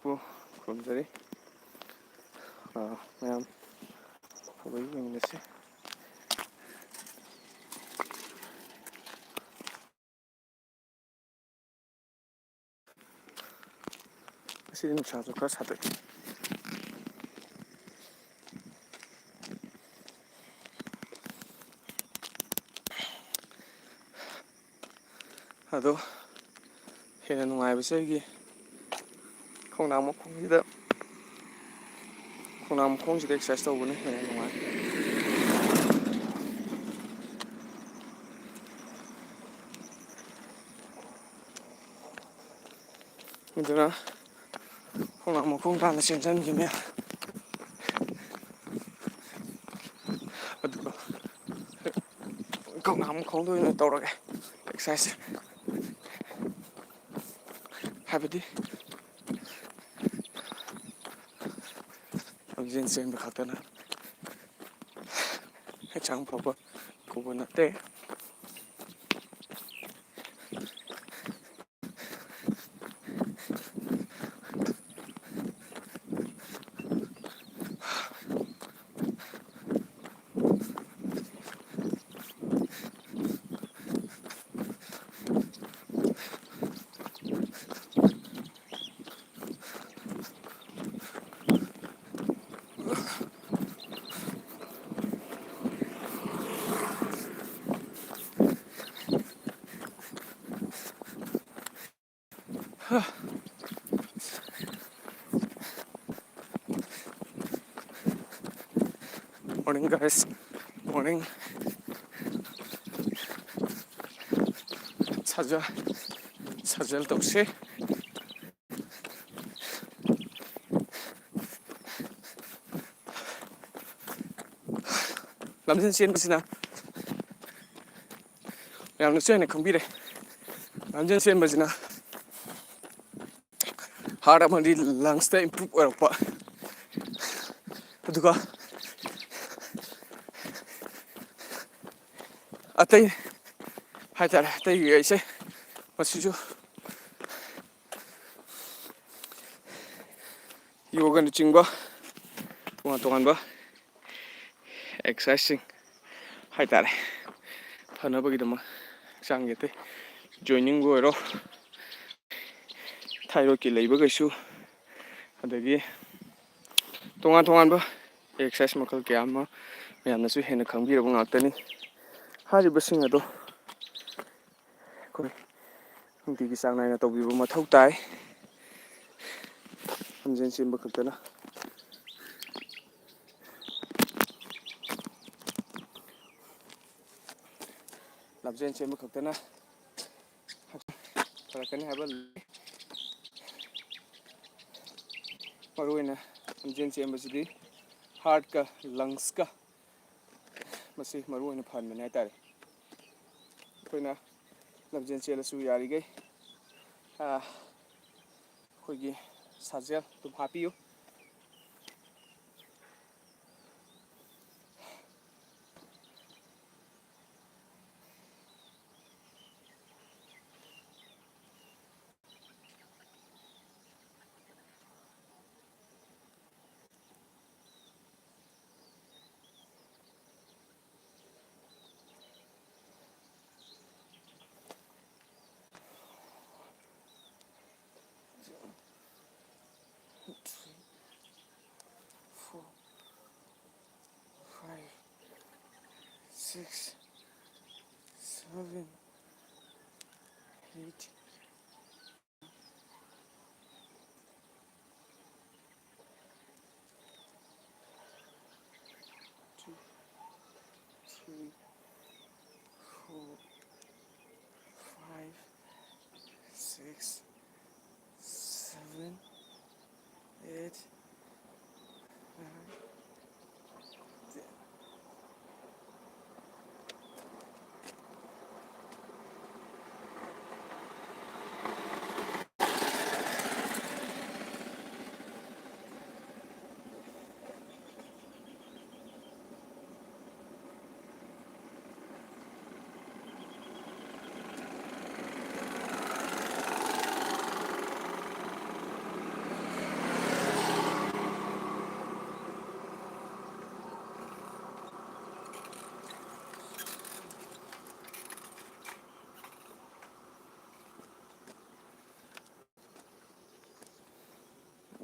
ꯄꯨ ꯈꯨꯔꯨꯝꯖꯔꯤ ꯃꯌꯥꯝ ꯐꯕꯒꯤ ꯌꯦꯡꯃꯤꯟꯅꯁꯤ ꯉꯁꯤꯗꯤ ꯅꯨꯡꯁꯥꯁꯨ ꯈꯔ ꯁꯥꯗꯣꯛꯏ ꯑꯗꯣ ꯍꯦꯟꯅ ꯅꯨꯡꯉꯥꯏꯕꯁꯦ ꯑꯩꯒꯤ ꯈꯣꯡꯅꯥꯡ ꯃꯈꯣꯡꯁꯤꯗ ꯑꯦꯛꯁꯔꯁꯥꯏꯁ ꯇꯧꯕꯅ ꯍꯦꯟꯅ ꯅꯨꯡꯉꯥꯏ ꯑꯗꯨꯅ ꯈꯣꯡꯅꯥꯡ ꯃꯈꯣꯡ ꯇꯥꯅ ꯆꯦꯟꯁꯤꯟꯈꯤꯕꯅꯦ ꯑꯗꯨꯒ ꯈꯣꯡꯅꯥꯡ ꯃꯈꯣꯡꯗ ꯑꯣꯏꯅ ꯇꯧꯔꯒꯦ ꯑꯦꯛꯁꯔꯁꯥꯏꯁ ꯍꯥꯏꯕꯗꯤ ꯂꯝꯖꯦꯟ ꯆꯦꯟꯕ ꯈꯛꯇꯅ ꯍꯛꯆꯥꯡ ꯐꯕ ꯀꯧꯕ ꯅꯠꯇꯦ Morning guys, morning. 사절 덕시. ꯂꯝꯖꯦꯟ ꯆꯦꯟꯕꯁꯤꯅ ꯌꯥꯝꯅꯁꯨ ꯍꯦꯟꯅ ꯈꯪꯕꯤꯔꯦ ꯂꯝꯖꯦꯟ ꯆꯦꯟꯕꯁꯤꯅ ꯍꯥꯔꯠ ꯑꯃꯗꯤ ꯂꯪꯁꯇ ꯏꯝꯄ꯭ꯔꯨꯞ ꯑꯣꯏꯔꯛꯄ ꯑꯗꯨꯒ ꯑꯇꯩ ꯍꯥꯏꯇꯥꯔꯦ ꯑꯇꯩꯒꯤ ꯑꯩꯁꯦ ꯃꯁꯤꯁꯨ ꯌꯣꯒꯅꯆꯤꯡꯕ ꯇꯣꯉꯥꯟ ꯇꯣꯉꯥꯟꯕ ꯑꯦꯛꯁꯔꯁꯥꯏꯁꯁꯤꯡ ꯍꯥꯏꯇꯥꯔꯦ ꯐꯅꯕꯒꯤꯗꯃꯛ ꯍꯛꯆꯥꯡꯒꯤ ꯑꯇꯩ ꯖꯣꯏꯅꯤꯡꯕꯨ ꯑꯣꯏꯔꯣ ꯊꯥꯏꯔꯣꯏꯗꯀꯤ ꯂꯩꯕꯈꯩꯁꯨ ꯑꯗꯒꯤ ꯇꯣꯉꯥꯟ ꯇꯣꯉꯥꯟꯕ ꯑꯦꯛꯁꯔꯁꯥꯏꯁ ꯃꯈꯜ ꯀꯌꯥ ꯑꯃ ꯃꯌꯥꯝꯅꯁꯨ ꯍꯦꯟꯅ ꯈꯪꯕꯤꯔꯕ ꯉꯥꯛꯇꯅꯤ ꯍꯥꯏꯔꯤꯕꯁꯤꯡ ꯑꯗꯣ ꯑꯩꯈꯣꯏ ꯅꯨꯡꯇꯤꯒꯤ ꯆꯥꯡ ꯅꯥꯏꯅ ꯇꯧꯕꯤꯕ ꯃꯊꯧ ꯇꯥꯏ ꯂꯝꯖꯦꯟ ꯆꯦꯟꯕ ꯈꯛꯇꯅ ꯂꯝꯖꯦꯟ ꯆꯦꯟꯕ ꯈꯛꯇꯅ ꯐꯔꯛꯀꯅꯤ ꯍꯥꯏꯕ ꯃꯔꯨ ꯑꯣꯏꯅ ꯂꯝꯖꯦꯟ ꯆꯦꯟꯕꯁꯤꯗꯤ ꯍꯥꯔꯠꯀ ꯂꯪꯁꯀ ꯃꯁꯤ ꯃꯔꯨ ꯑꯣꯏꯅ ꯐꯍꯟꯕꯅꯤ ꯍꯥꯏꯇꯥꯔꯦ ꯑꯩꯈꯣꯏꯅ ꯂꯝꯖꯦꯟ ꯆꯦꯜꯂꯁꯨ ꯌꯥꯔꯤꯈꯩ ꯑꯩꯈꯣꯏꯒꯤ ꯁꯥꯖꯦꯜ ꯑꯗꯨꯝ ꯍꯥꯞꯄꯤꯌꯨ Six, 7, 8, 2, 3, 4, 5, 6, 7, 8, 9, 10.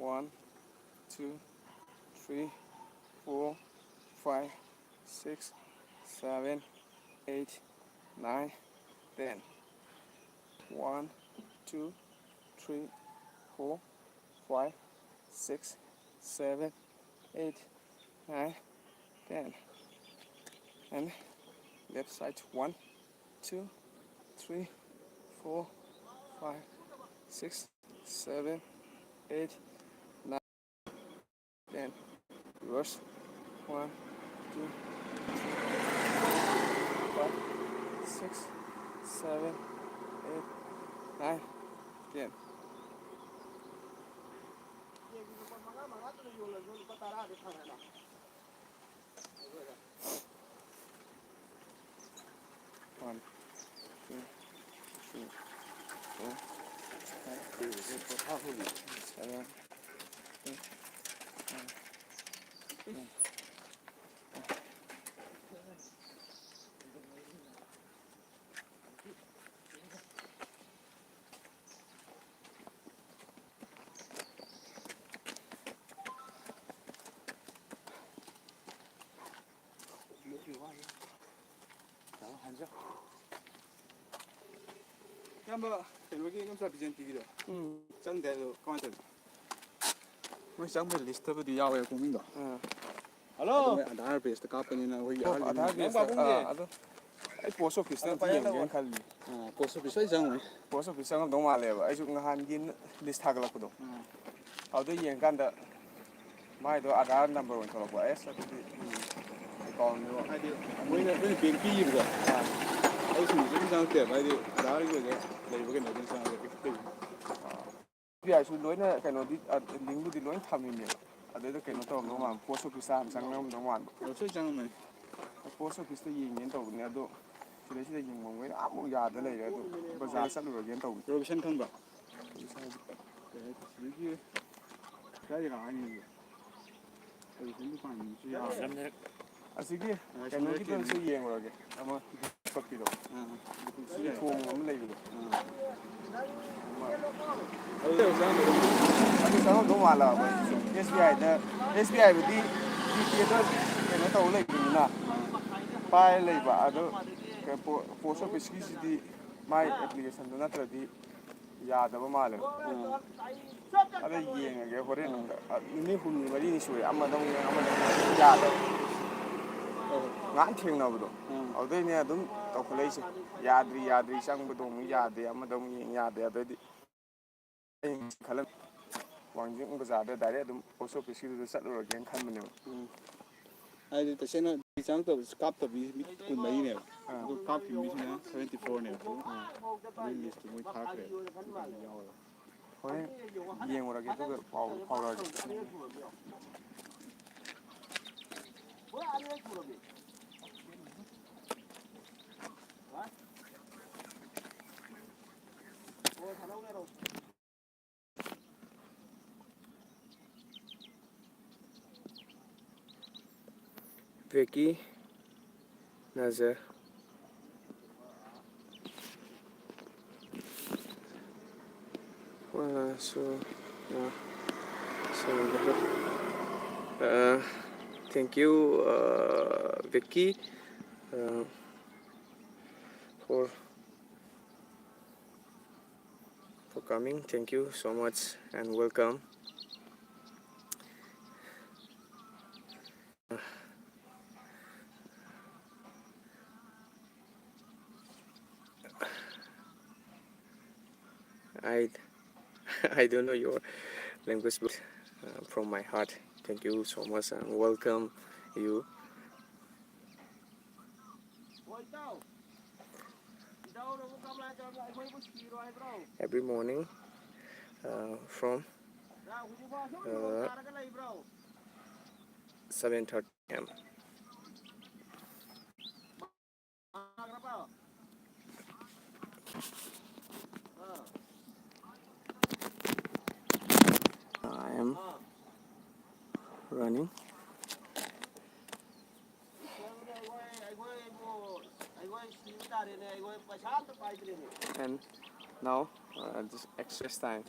1, 2, 3, 4, 5, 6, 7, 8, 9, 10. 1, 2, 3, 4, 5, 6, 7, 8, 9, 10. And left side 1, 2, 3, 4, 5, 6, 7, 8, 9, 10. Reverse 1, 2, 5, 6, 7, 8, 9, 10. One, two, three, four, five, six, 7, 8, 9, 10. Kamba kailangan yung sa present gitu. Cang deh kawan Mau cang list apa dia awal kuming dah. Halo. Ada base kapan ini nak? Ada biasa. Ada. Ay post office na yeng khalli. Post office ay cang mai. Post office ang dong male ba. Ay su ngahan gin list thagla ko do. Audo yeng kan da mai do Aadhaar number on tholo ba. Sa ti account no. Ay di. Moi na bank pi ba. Ay su ni cang te ba di Aadhaar ko je. Lai ba ke na cang ke. Biya su loina kaino di link bu di loin thamine. Ada kaino to no ma post office am sang nam dong wan. Su cang mai. Post office to yeng yen to ne do. Sida yeng mong wei amu ya da lai do. Bazaar salu gen to. Provision kan ba. Ini saya yang ani. Provision tu kan ni ya. Asigi kaino ki to su yeng ro ge. Ama kopi do. Thong am lai do. Ada sang dong wala ba. SBI da SBI bu di ke do kaino to lai na. Pai lai ba ado ke post office ki di my application do na tra di ya da ba male. Ada yeng ge hore ni hun mari ni sui amma dong ya da. Ngan theng na bu do. Audai ne adum to khlai se yadri sang bu dong ya de amma dong ya de ado di khalam wangjing bazaar da direct adum post office ki do sat ro gen khan mane. Ay di tasena di cang tu kap tu bi kun mai ne. Tu kap ki mi ne 74 ne. Ni list moi thak re. Hore yeng ora ge to pau ra. Vicky, Nazar. Thank you, Vicky, for coming. Thank you so much and welcome. I don't know your language, but from my heart, thank you so much and welcome you. Every morning from 7:30 a.m. I am running. And now just exercise time.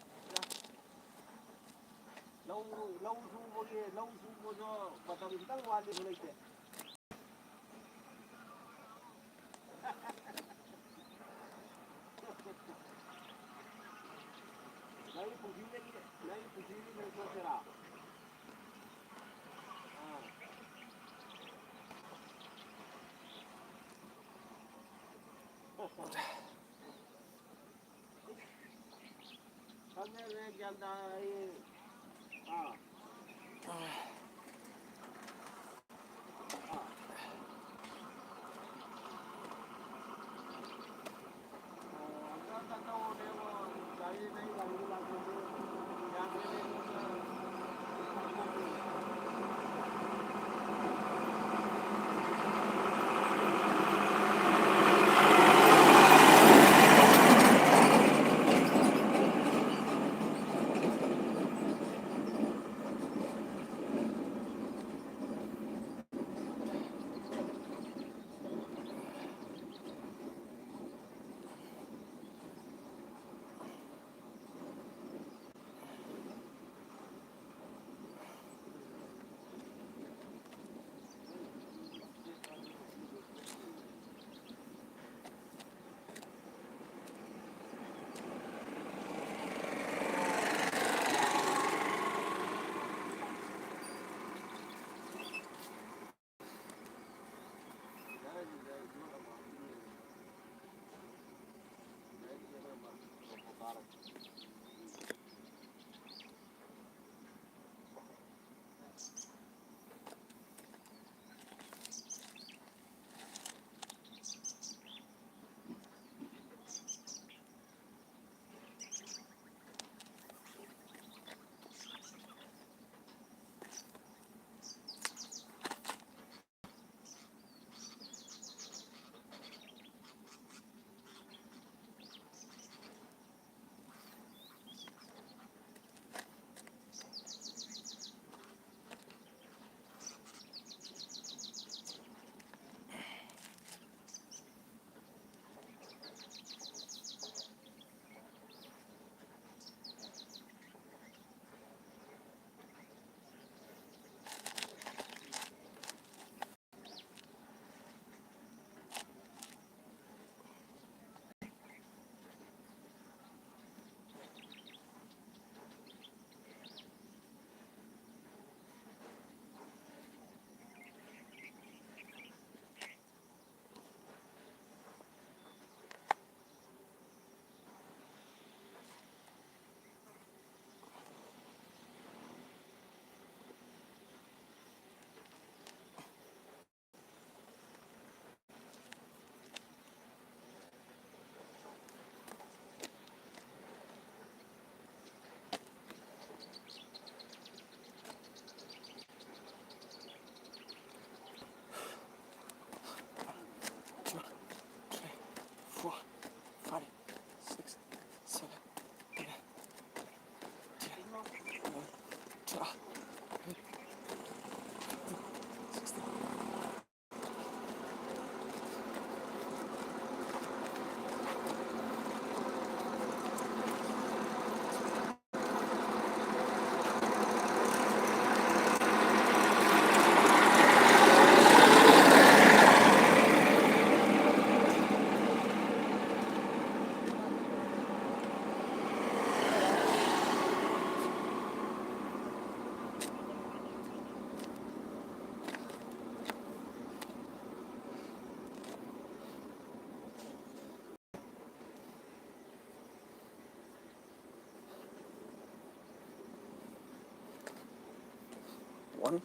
1,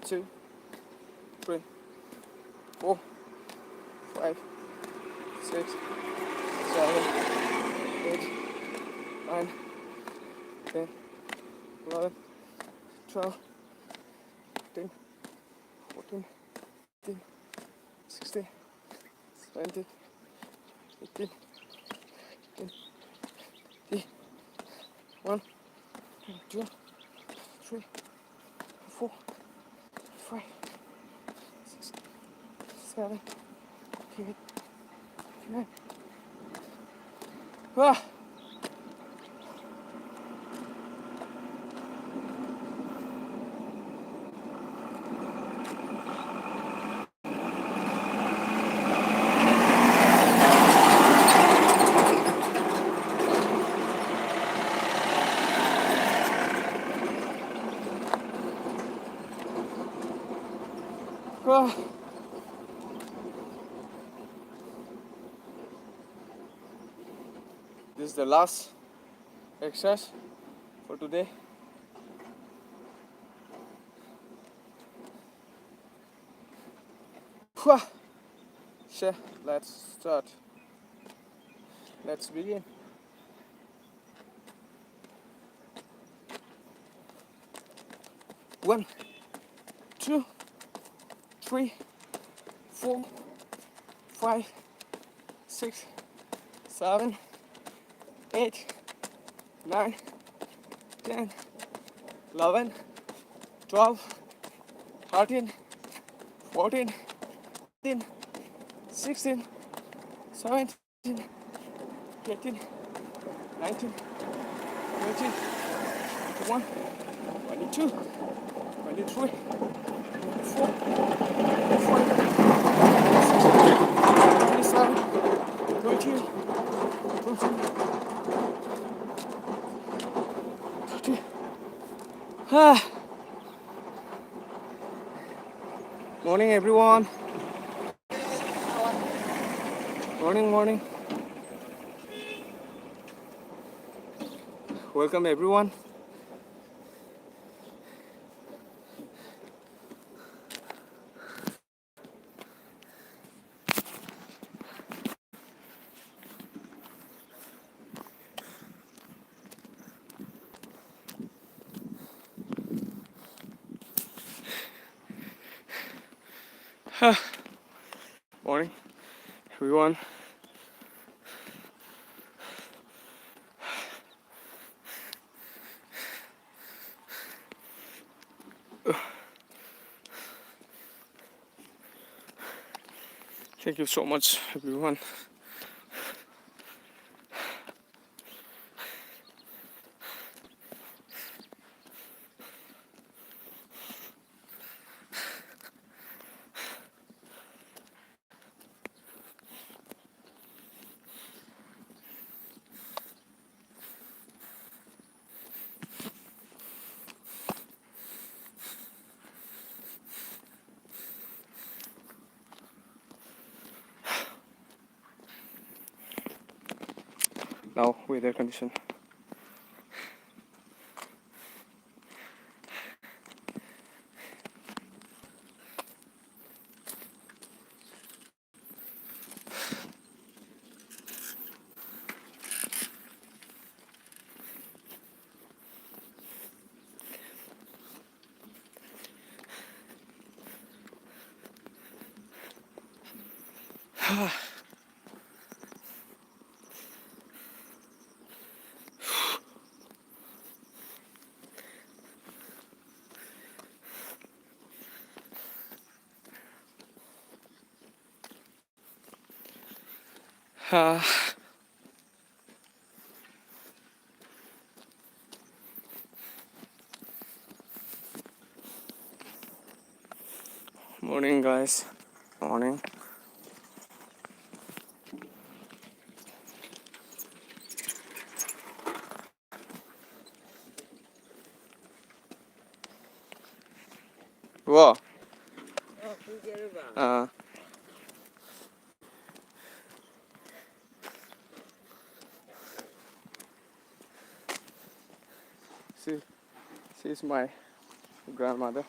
2, 3, 4, 5, 6, 7, 8, 9, 10, 11, 12, 13, 14, 15, 16, 17, 18, 20, 1, 2, 3, 4, 5, 6, 7, 8, 9. Ah! Ah. This is the last exercise for today. Sure, let's start. Let's begin. 1, 2, 3, 4, 5, 6, 7, 8, 9, 10, 11, 12, 13, 14, 15, 16, 17, 18, 19, 20, 21, 22, 23, 24, 25, 26, 27, 28, 29, 30. Morning, everyone. Morning. Welcome, everyone. Morning, everyone. Thank you so much, everyone. Now weather condition. Morning, guys. Morning. Wow. She's my grandmother.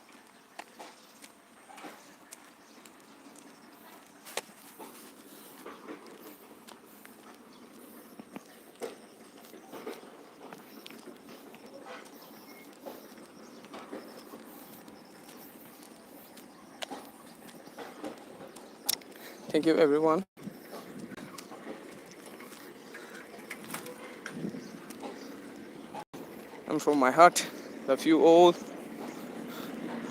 Thank you, everyone. And from my heart, love you all,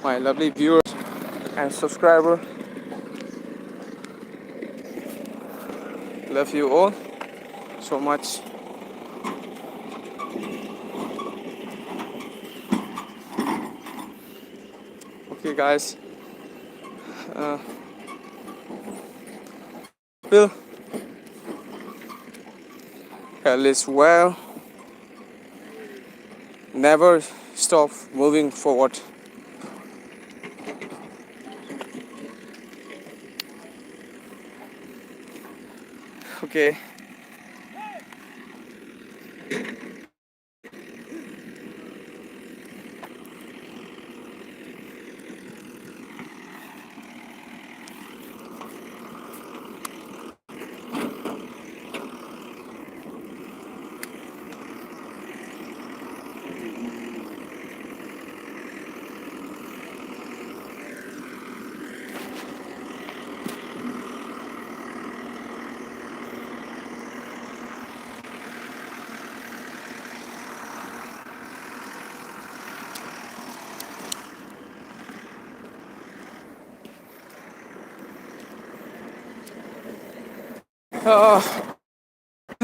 my lovely viewers and subscriber. Love you all so much. Okay, guys. Bill, hell is well. Never stop moving forward. Okay.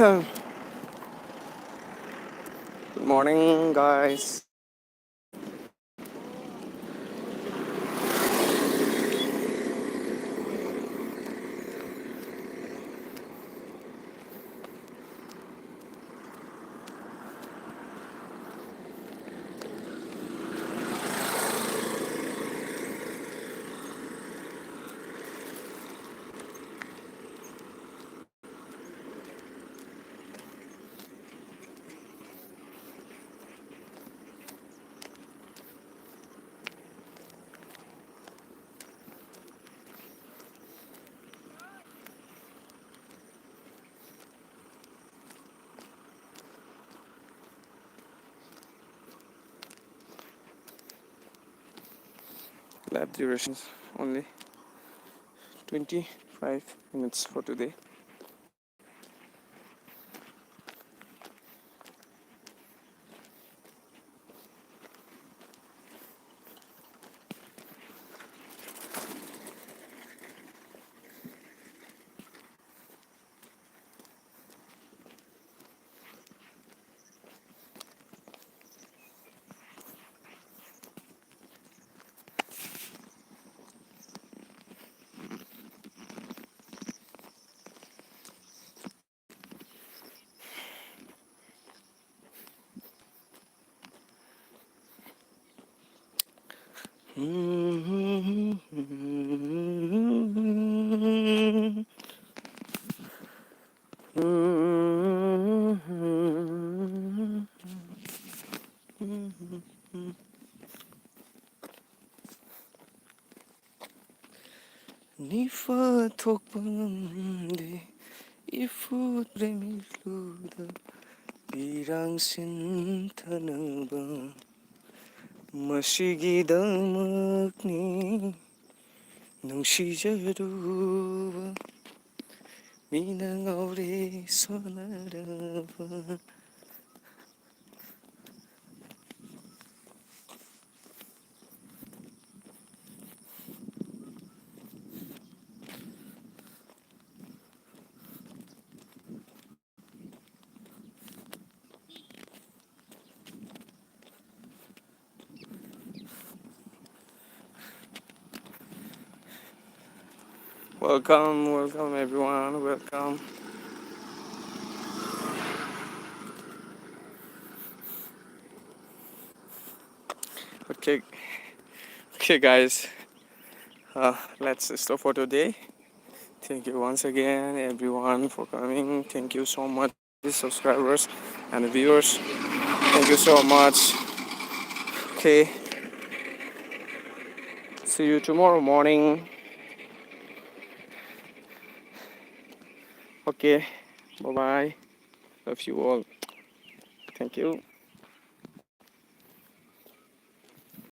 Good morning, guys. Lab durations only 25 minutes for today. Nifa thokpamde ifut premiluda pirang sinthanaba masigidamakni nungsijaruba mina ngaure sonaraba. Welcome everyone, welcome. Okay, okay guys, let's stop for today. Thank you once again everyone for coming. Thank you so much subscribers and viewers. Thank you so much. Okay, see you tomorrow morning. Okay, bye bye. Love you all. Thank you.